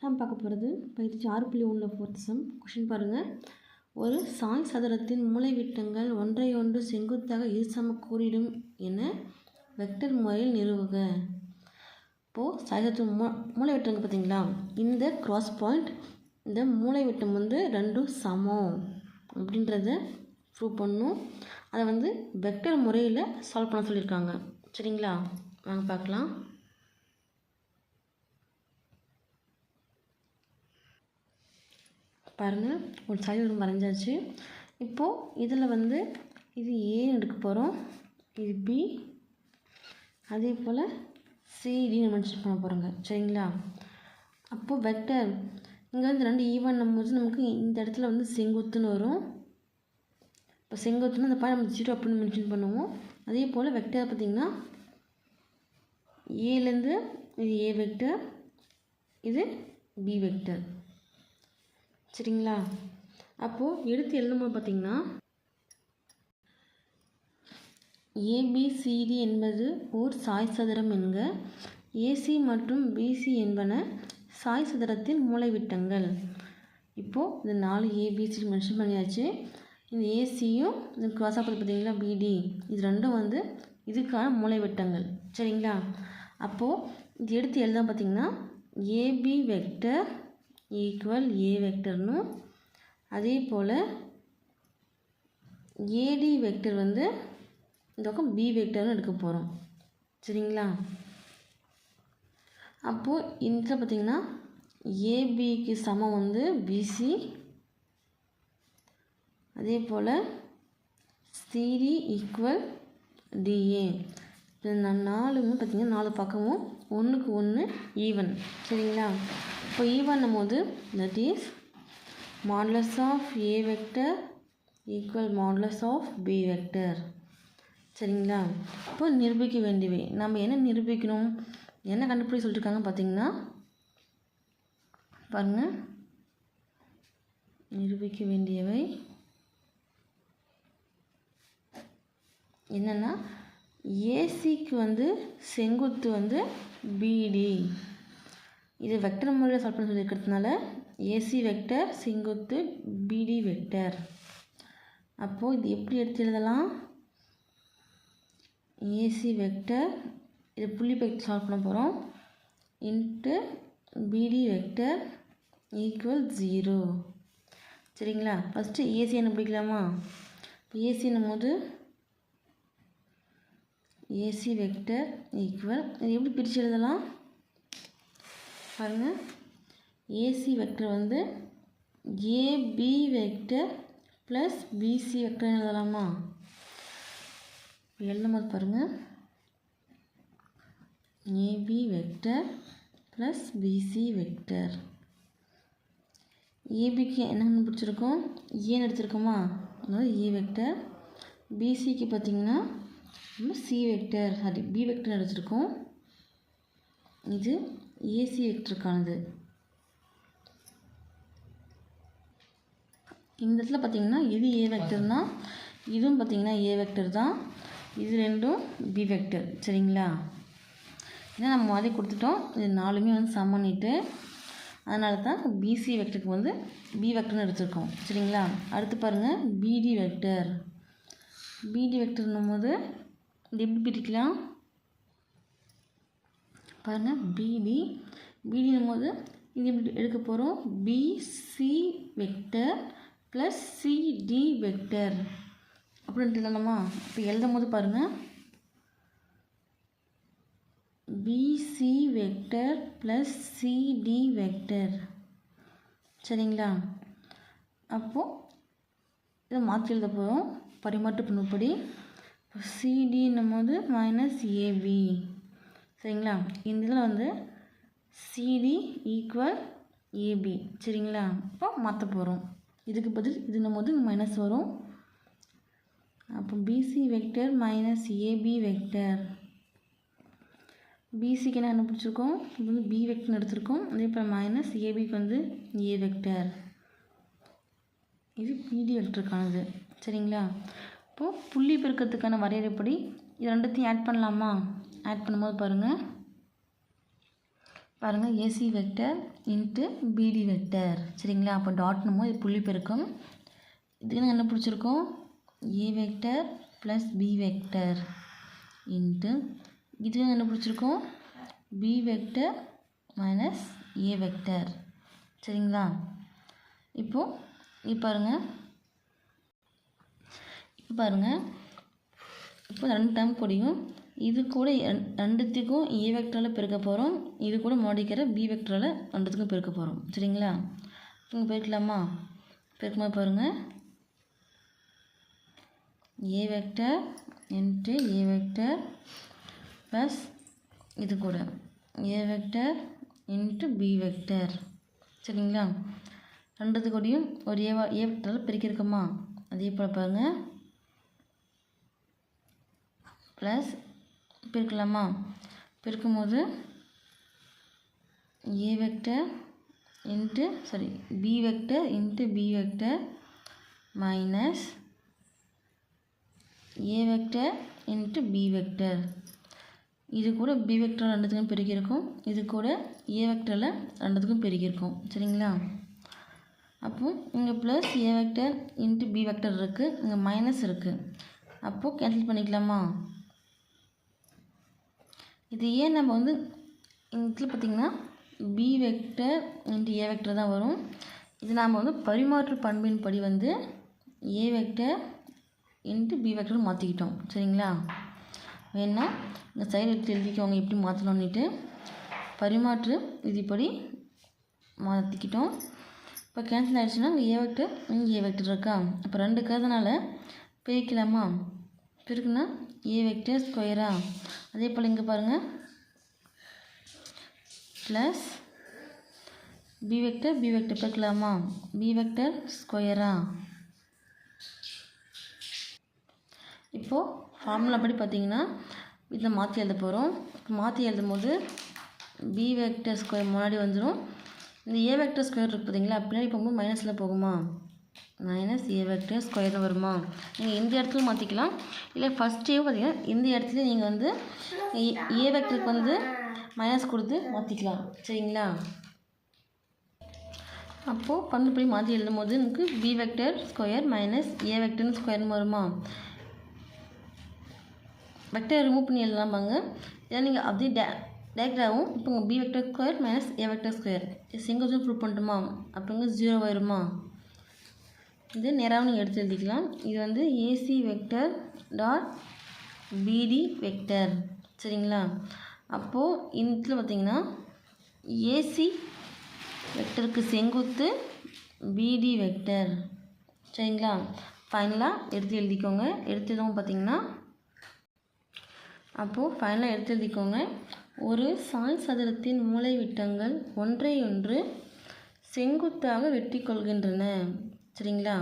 நாம் பார்க்க போகிறது பயிற்சி 6.1 4th சம். கொஷின் பாருங்கள். ஒரு சாய் சதுரத்தின் மூலைவிட்டங்கள் ஒன்றையொன்று செங்குத்தாக இருசம கோடிடும் என வெக்டர் முறையில் நிறுவுக. இப்போது சாய் சதுரத்தின் மூலைவிட்டங்கள் பார்த்தீங்களா, இந்த கிராஸ் பாயிண்ட் இந்த மூலைவிட்டம் ரெண்டும் சமம் அப்படின்றத ப்ரூவ் பண்ணணும். அதை வெக்டர் முறையில் சால்வ் பண்ண சொல்லியிருக்காங்க. சரிங்களா, வாங்க பார்க்கலாம். பாருங்கள், ஒரு சாய்சதுரம் வரைஞ்சாச்சு. இப்போது இதில் இது ஏன்னு எடுக்க போகிறோம், இது பி, அதே போல் சிடின்னு மென்ஷன் பண்ண போகிறோங்க. சரிங்களா, அப்போது வெக்டர் இங்கே ரெண்டு ஈவன் நம்பர்ஸ் நமக்கு இந்த இடத்துல செங்குத்துன்னு வரும். இப்போ செங்குத்துன்னு அந்த பாயிண்ட் நம்ம 0 அப்படின்னு மென்ஷன் பண்ணுவோம். அதே போல் வெக்டர் பார்த்திங்கன்னா ஏலேருந்து இது ஏ வெக்டர், இது பி வெக்டர். சரிங்களா, அப்போது எடுத்து எழுதும்போது பார்த்திங்கன்னா ஏபிசிடி என்பது ஓர் சாய் சதுரம் என்க. ஏசி மற்றும் பிசி என்பன சாய் சதுரத்தின் மூலைவிட்டங்கள். இப்போது இந்த 4 ஏபிசி மென்ஷன் பண்ணியாச்சு. இந்த ஏசியும் இந்த கிராஸ் ஆப்பது பார்த்திங்களா பிடி, இது ரெண்டும் இதுக்கான மூலைவிட்டங்கள். சரிங்களா, அப்போது இது எடுத்து எழுத பார்த்திங்கன்னா ஏபி வெக்டர் ஈக்குவல் ஏ வெக்டர்னும், அதே போல் ஏடி வெக்டர் இந்த பக்கம் பி வெக்டர்னு எடுக்க போகிறோம். சரிங்களா, அப்போது இந்த பார்த்திங்கன்னா ஏபிக்கு சமம் பிசி, அதே போல் சிடி ஈக்குவல் டிஏ. இந்த 4மே பார்த்திங்கன்னா 4 பக்கமும் ஒன்றுக்கு ஒன்று ஈவன். சரிங்களா, இப்போ ஈவன் போது that is modulus of A vector equal modulus of B vector. சரிங்களா, இப்போ நிரூபிக்க வேண்டியவை நம்ம என்ன நிரூபிக்கணும், என்ன கண்டுபிடிக்க சொல்லியிருக்காங்க பார்த்திங்கன்னா பாருங்கள். நிரூபிக்க வேண்டியவை என்னென்னா, ஏசிக்கு செங்குத்து பிடி, இது வெக்டர் முறையில் சால்வ் பண்ண சொல்லியிருக்கிறதுனால ஏசி வெக்டர் செங்குத்து பிடி வெக்டர். அப்போது இது எப்படி எடுத்து எழுதலாம், ஏசி வெக்டர் இது புள்ளி வெக்டர் சால்வ் பண்ண போகிறோம் இன்ட்டு பிடி வெக்டர் ஈக்குவல் 0. சரிங்களா, ஃபஸ்ட்டு ஏசி என்ன பிடிக்கலாமா, ஏசின்னும் போது ஏசி வெக்டர் ஈக்குவல் இது எப்படி பிரித்து எழுதலாம் பாருங்கள். AC vector AB vector plus BC vector எழுதலாமா. எழுதும் போது பாருங்கள், AB vector plus BC vector. ஏபிக்கு என்ன பிடிச்சிருக்கோம், ஏன்னு எடுத்துருக்கோமா, அதாவது ஏ வெக்டர். பிசிக்கு பார்த்திங்கன்னா நம்ம சி வெக்டர் பி வெக்டர் எடுத்துருக்கோம். இது ஏசி வெக்டருக்கானது. இந்த இடத்துல பார்த்திங்கன்னா இது ஏ வெக்டர் தான், இதுவும் பார்த்திங்கன்னா ஏ வெக்டர் தான், இது ரெண்டும் பி வெக்டர். சரிங்களா, ஏன்னா நம்ம மாதிரி கொடுத்துட்டோம், இது 4மே சம் பண்ணிவிட்டு அதனால தான் பிசி வெக்டருக்கு பி வெக்டர்னு எடுத்துருக்கோம். சரிங்களா, அடுத்து பாருங்கள் பிடி வெக்டர். பிடி வெக்டர்னும் போது இது எப்படி பிரிக்கலாம் பாருங்கள். பிடினும் போது இது எப்படி எடுக்க போகிறோம், BC vector plus CD vector அப்படின்ட்டு இல்லைம்மா. இப்போ எழுதும் போது பாருங்கள், BC vector plus CD vector. சரிங்களா, அப்போது இதை மாற்றி எழுத போகிறோம் பரிமாற்று பண்புப்படி. சிடின்னும் போது மைனஸ் ஏபி. சரிங்களா, இந்த இதில் சிடி ஈக்குவல் ஏபி. சரிங்களா, இப்போ மாற்ற போகிறோம், இதுக்கு பதில் இதுன்னும் போது மைனஸ் வரும். அப்போ BC vector minus AB vector. பிசிக்கு என்ன பிடிச்சிருக்கோம், இது பி வெக்டர்னு எடுத்திருக்கோம். அதே போல் மைனஸ் ஏபிக்கு ஏ வெக்டர். இது பிடி வெக்டருக்கானது. சரிங்களா, இப்போது புள்ளி பெருக்கத்துக்கான வரையறைப்படி இது ரெண்டுத்தையும் ஆட் பண்ணலாமா. ஆட் பண்ணும்போது பாருங்கள், பாருங்கள் AC vector into BD vector சரிங்களா. அப்போ டாட்னுமோ இது புள்ளி பெருக்கம். இதுக்கு என்ன கண்டுபிடிச்சிருக்கோம் A vector plus B vector into இதுக்கு கண்டுபிடிச்சிருக்கோம் B vector minus A vector சரிங்களா. இப்போது பாருங்கள் இப்போ 2 டேர்ம் கூடியும் இது கூட ரெண்டுத்துக்கும் ஏ வெக்டரால் பெருக்க போகிறோம். இது கூட மோடிக்கிற பி வெக்டரால் ரெண்டுத்துக்கும் பெருக்க போகிறோம் சரிங்களா. இங்கே பெருக்கலாமா. பெருக்கும்போது பாருங்கள் A vector into A vector plus இது கூட A vector into B vector சரிங்களா. ரெண்டுத்து கூடயும் ஒரு ஏ வெக்டரால் பெருக்கியிருக்கோமா. அதே போல் பாருங்கள் ப்ளஸ் பெருக்கலாமா. பெருக்கும்போது A vector into B vector into B vector minus A vector into B vector. இது கூட பி வெக்டர் ரெண்டுத்துக்கும் பெருக்கியிருக்கும். இது கூட ஏ வெக்டரில் ரெண்டுத்துக்கும் பெருக்கியிருக்கும் சரிங்களா. அப்போது இங்கே plus A vector into B vector இருக்குது, இங்கே மைனஸ் இருக்குது. அப்போது கேன்சல் பண்ணிக்கலாமா. இது ஏன் நம்ம வந்து இதில் பார்த்திங்கன்னா B vector into A vector தான் வரும். இது நாம் வந்து பரிமாற்று பண்பின் படி வந்து A vector into B vector மாற்றிக்கிட்டோம் சரிங்களா. வேணா இந்த சைடு எடுத்து எழுதிக்கோங்க எப்படி மாற்றணுன்னுட்டு. பரிமாற்று விதிப்படி மாற்றிக்கிட்டோம். இப்போ கேன்சல் ஆகிடுச்சுன்னா இங்கே ஏ வெக்டர் இங்கே ஏ வெக்டர் இருக்கா. இப்போ 2 இருக்கிறதுனால பிரிக்கலாமா. பிரிக்குன்னா ஏ வெக்டர் ஸ்கொயரா. அதே போல் இங்கே பாருங்கள் ப்ளஸ் பி வெக்டர் பெருக்கலாமா. பி வெக்டர் ஸ்கொயரா. இப்போது ஃபார்முலா படி பார்த்திங்கன்னா இதில் மாற்றி எழுத போகிறோம். மாற்றி எழுதும் போது பி வெக்டர் ஸ்கொயர் முன்னாடி வந்துடும். இந்த ஏ வெக்டர் ஸ்கொயர் இருக்குது பார்த்தீங்களா, பின்னாடி போகும்போது மைனஸில் போகுமா. மைனஸ் ஏ வெக்டர் ஸ்கொயர்னு வருமா. நீங்கள் இந்த இடத்துல மாற்றிக்கலாம். இல்லை ஃபஸ்ட்டே பார்த்தீங்கன்னா இந்த இடத்துல நீங்கள் வந்து ஏ வெக்டருக்கு வந்து மைனஸ் கொடுத்து மாற்றிக்கலாம் சரிங்களா. அப்போது பண்புப்படி மாற்றி எழுதும் போது நமக்கு B vector square minus A vector ஸ்கொயர்னு வருமா. வெக்டர் ரிமூவ் பண்ணி எழுதலாமாங்க. ஏன்னா நீங்கள் அப்படியே டேரெக்டாகவும் இப்போ உங்கள் B vector square minus A vector square single prove பண்ணட்டுமா. அப்போங்க 0 வருமா. இது நேராகவும் நீங்கள் எடுத்து எழுதிக்கலாம். இது வந்து ஏசி வெக்டர் டாட் பிடி வெக்டர் சரிங்களா. அப்போது இதில் பார்த்திங்கன்னா ஏசி வெக்டருக்கு செங்குத்து பிடி வெக்டர் சரிங்களா. ஃபைனலாக எடுத்து எழுதிக்கோங்க. எடுத்ததும் பார்த்திங்கன்னா அப்போது ஃபைனலாக எடுத்து எழுதிக்கோங்க. ஒரு சாய் சதுரத்தின் மூலைவிட்டங்கள் ஒன்றையொன்று செங்குத்தாக வெட்டி கொள்கின்றன சரிங்களா.